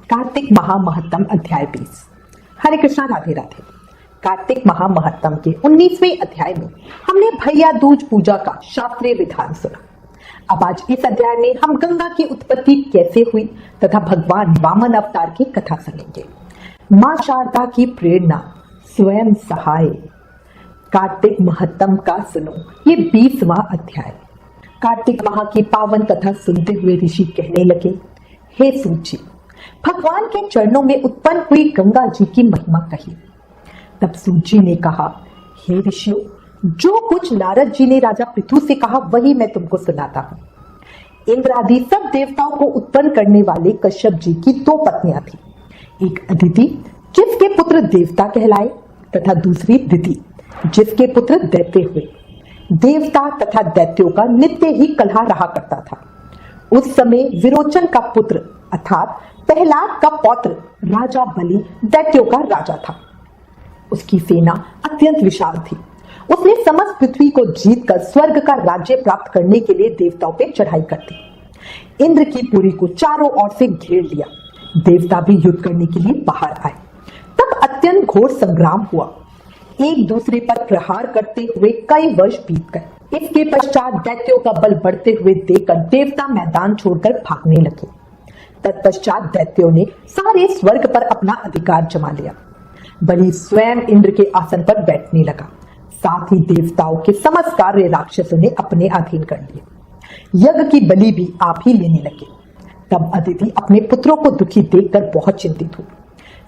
कार्तिक महामहत्तम अध्याय 20। हरे कृष्णा, राधे राधे। कार्तिक महामहत्तम के 19वें अध्याय में हमने भैया दूज पूजा का शास्त्रीय विधान सुना। अब आज इस अध्याय में हम गंगा की उत्पत्ति कैसे हुई तथा भगवान वामन अवतार की कथा सुनेंगे। मां शारदा की प्रेरणा स्वयं सहाय। कार्तिक महत्तम का सुनो ये 20वां अध्याय। कार्तिक माह की पावन कथा सुनते हुए ऋषि कहने लगे, हे सूत जी, भगवान के चरणों में उत्पन्न हुई गंगा जी की महिमा कही। तब सूत जी ने कहा, हे ऋषियों, जो कुछ नारद जी ने राजा पृथु से कहा वही मैं तुमको सुनाता हूँ। इंद्र आदि सब देवताओं को उत्पन्न करने वाले कश्यप जी की 2 पत्नियां थी। एक अदिति जिसके पुत्र देवता कहलाए तथा दूसरी दिति जिसके पुत्र दैत्य हुए। देवता तथा दैत्यों का नित्य ही कलह रहा करता था। उस समय विरोचन का पुत्र अर्थात प्रहलाद का पौत्र राजा बलि दैत्यों का राजा था। उसकी सेना अत्यंत विशाल थी। उसने समस्त पृथ्वी को जीतकर स्वर्ग का राज्य प्राप्त करने के लिए देवताओं पे चढ़ाई कर दी। इंद्र की पुरी को चारों ओर से घेर लिया। देवता भी युद्ध करने के लिए बाहर आए। तब अत्यंत घोर संग्राम हुआ। एक दूसरे पर प्रहार करते हुए कई वर्ष बीत गए। इसके पश्चात दैत्यों का बल बढ़ते हुए देखकर देवता मैदान छोड़कर भागने लगे। तत्पश्चात दैत्यों ने सारे स्वर्ग पर अपना अधिकार जमा लिया। बलि स्वयं इंद्र के आसन पर बैठने लगा। साथ ही देवताओं के समस्त कार्य राक्षसों ने अपने अधीन कर लिए। यज्ञ की बलि भी आप ही लेने लगे। तब अदिति अपने पुत्रों को दुखी देखकर बहुत चिंतित हुई।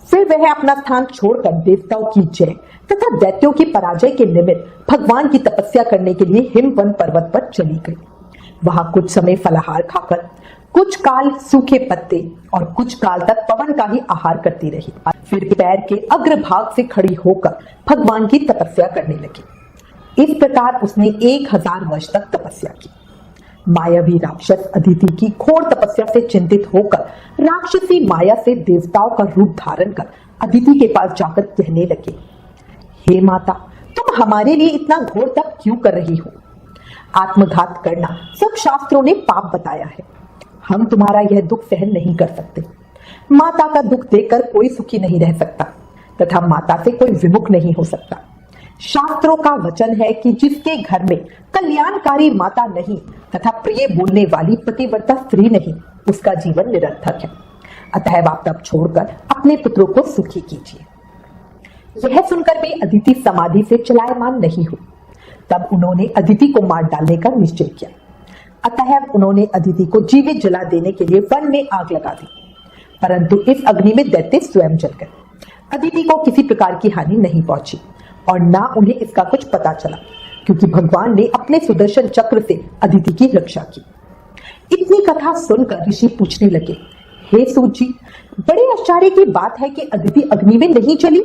फिर वह अपना स्थान छोड़कर देवताओं की जय तथा दैत्यों की पराजय के निमित्त भगवान की तपस्या करने के लिए हिमवन पर्वत पर चली गई। वहां कुछ समय फलाहार खाकर, कुछ काल सूखे पत्ते और कुछ काल तक पवन का ही आहार करती रही। फिर पैर के अग्रभाग से खड़ी होकर भगवान की तपस्या करने लगी। इस प्रकार उसने 1000 वर्ष तक तपस्या की। मायावी राक्षस अदिति की घोर तपस्या से चिंतित होकर राक्षसी माया से देवताओं का रूप धारण कर अदिति के पास जाकर कहने लगे, हे माता, तुम हमारे लिए इतना घोर तप क्यों कर रही हो? आत्मघात करना सब शास्त्रों ने पाप बताया है। हम तुम्हारा यह दुख सहन नहीं कर सकते। माता का दुख देखकर कोई सुखी नहीं रह सकता तथा माता से कोई विमुख नहीं हो सकता। शास्त्रों का वचन है कि जिसके घर में कल्याणकारी माता नहीं तथा प्रिय बोलने वाली पतिव्रता स्त्री नहीं, उसका जीवन निरर्थक है। अतः आप तप छोड़कर अपने पुत्रों को सुखी कीजिए। यह सुनकर भी अदिति समाधि से चलायमान नहीं हुई। तब उन्होंने अदिति को मार डालने का निश्चय किया। अतः उन्होंने अदिति को जीवित जला देने के लिए वन में आग लगा दी, परंतु इस अग्नि में दैत्य स्वयं जल गए। अदिति को किसी प्रकार की हानि नहीं पहुंची और ना उन्हें इसका कुछ पता चला, क्योंकि भगवान ने अपने सुदर्शन चक्र से अदिति की रक्षा की। इतनी कथा सुनकर ऋषि पूछने लगे, हे सूत जी, बड़े आश्चर्य की बात है कि अदिति अग्नि में नहीं चली।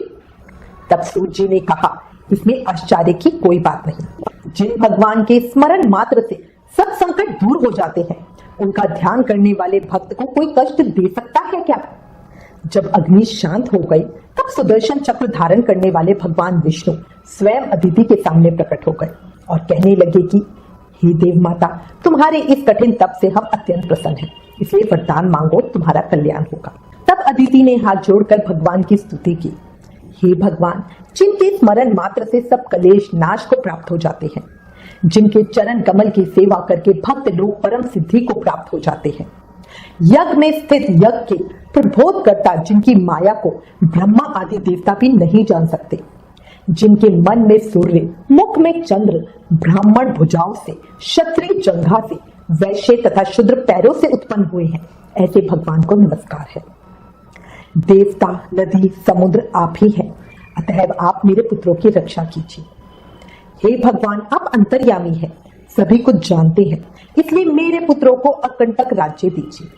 तब सूत जी ने कहा, इसमें आश्चर्य की कोई बात नहीं। जिन भगवान के स्मरण मात्र से सब संकट दूर हो जाते हैं, उनका ध्यान करने वाले भक्त को कोई कष्ट दे सकता है क्या? जब अग्नि शांत हो गई, तब सुदर्शन चक्र धारण करने वाले भगवान विष्णु स्वयं अदिति के सामने प्रकट हो गए और कहने लगे कि हे देव माता, तुम्हारे इस कठिन तप से हम अत्यंत प्रसन्न हैं, इसलिए वरदान मांगो, तुम्हारा कल्याण होगा। तब अदिति ने हाथ जोड़कर भगवान की स्तुति की, हे भगवान, जिनके स्मरण मात्र से सब कलेश नाश को प्राप्त हो जाते हैं, जिनके चरण कमल की सेवा करके भक्त लोग परम सिद्धि को प्राप्त हो जाते हैं, यज्ञ में स्थित यज्ञ के प्रबोध करता जिनकी माया को ब्रह्मा आदि देवता भी नहीं जान सकते, जिनके मन में सूर्य, मुख में चंद्र, ब्राह्मण भुजाओं से, क्षत्रिय जंघा से, वैश्य तथा शूद्र पैरों से उत्पन्न हुए हैं, ऐसे भगवान को नमस्कार है। देवता, नदी, समुद्र आप ही हैं, अतः आप मेरे पुत्रों की रक्षा कीजिए। हे भगवान, आप अंतर्यामी हैं, सभी कुछ जानते हैं, इसलिए मेरे पुत्रों को अकंटक राज्य दीजिए।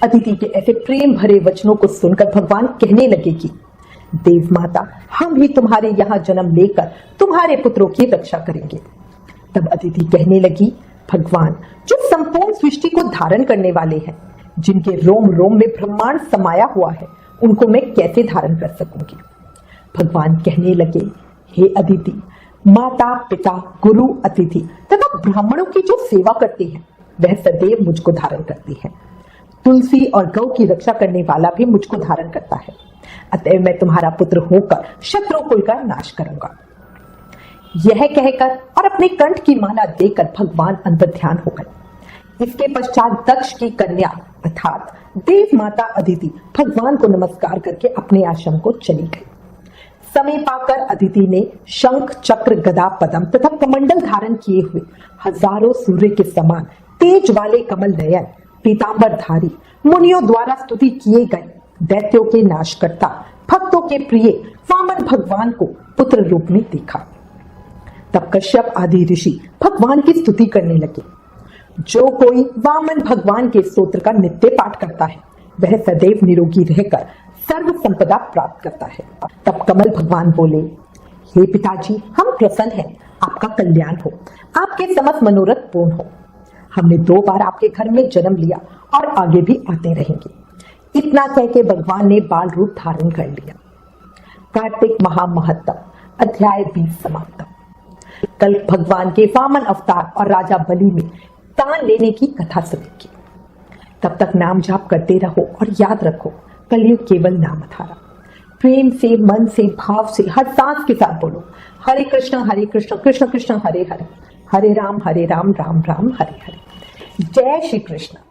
अदिति के ऐसे प्रेम भरे वचनों को सुनकर भगवान कहने लगे कि देव माता, हम भी तुम्हारे यहाँ जन्म लेकर तुम्हारे पुत्रों की रक्षा करेंगे। तब अदिति कहने लगी, भगवान, जो संपूर्ण सृष्टि को धारण करने वाले हैं, जिनके रोम रोम में ब्रह्मांड समाया हुआ है, उनको मैं कैसे धारण कर सकूंगी? भगवान कहने लगे, हे अदिति, माता, पिता, गुरु, अतिथि तथा ब्राह्मणों की जो सेवा करती है, वह सदैव मुझको धारण करती है। तुलसी और गौ की रक्षा करने वाला भी मुझको धारण करता है, अतएव मैं तुम्हारा पुत्र होकर शत्रु कुल का नाश करूंगा। यह कहकर और अपने कंठ की माला देकर भगवान अंतर्ध्यान हो गए। इसके पश्चात दक्ष की कन्या अर्थात देव माता अदिति भगवान को नमस्कार करके अपने आश्रम को चली गई। समय पाकर अदिति ने शंख चक्र गदा पद्म तथा कमंडल धारण किए हुए हजारों सूर्य के समान तेज वाले कमल नयन पीतांबरधारी मुनियों द्वारा स्तुति किए गए दैत्यों के नाशकर्ता भक्तों के प्रिय वामन भगवान को पुत्र रूप में देखा। तब कश्यप आदि ऋषि भगवान की स्तुति करने लगे। जो कोई वामन भगवान के स्तोत्र का नित्य पाठ करता है वह सदैव निरोगी रहकर सर्व संपदा प्राप्त करता है। तब कमल भगवान बोले, हे पिताजी, हम प्रसन्न हैं, आपका कल्याण हो, आपके समस्त मनोरथ पूर्ण हो। हमने 2 बार आपके घर में जन्म लिया और आगे भी आते रहेंगे। इतना कह के भगवान ने बाल रूप धारण कर लिया। कार्तिक महामहत्तम अध्याय 20 समाप्त। कल भगवान के वामन अवतार और राजा बलि में दान लेने की कथा सुनेगी। तब तक नाम जाप करते रहो और याद रखो, कलयुग केवल नाम अधारा। प्रेम से, मन से, भाव से, हर सांस के साथ बोलो, हरे कृष्ण कृष्ण कृष्ण हरे हरे, हरे राम राम राम हरे हरे। जय श्री कृष्ण।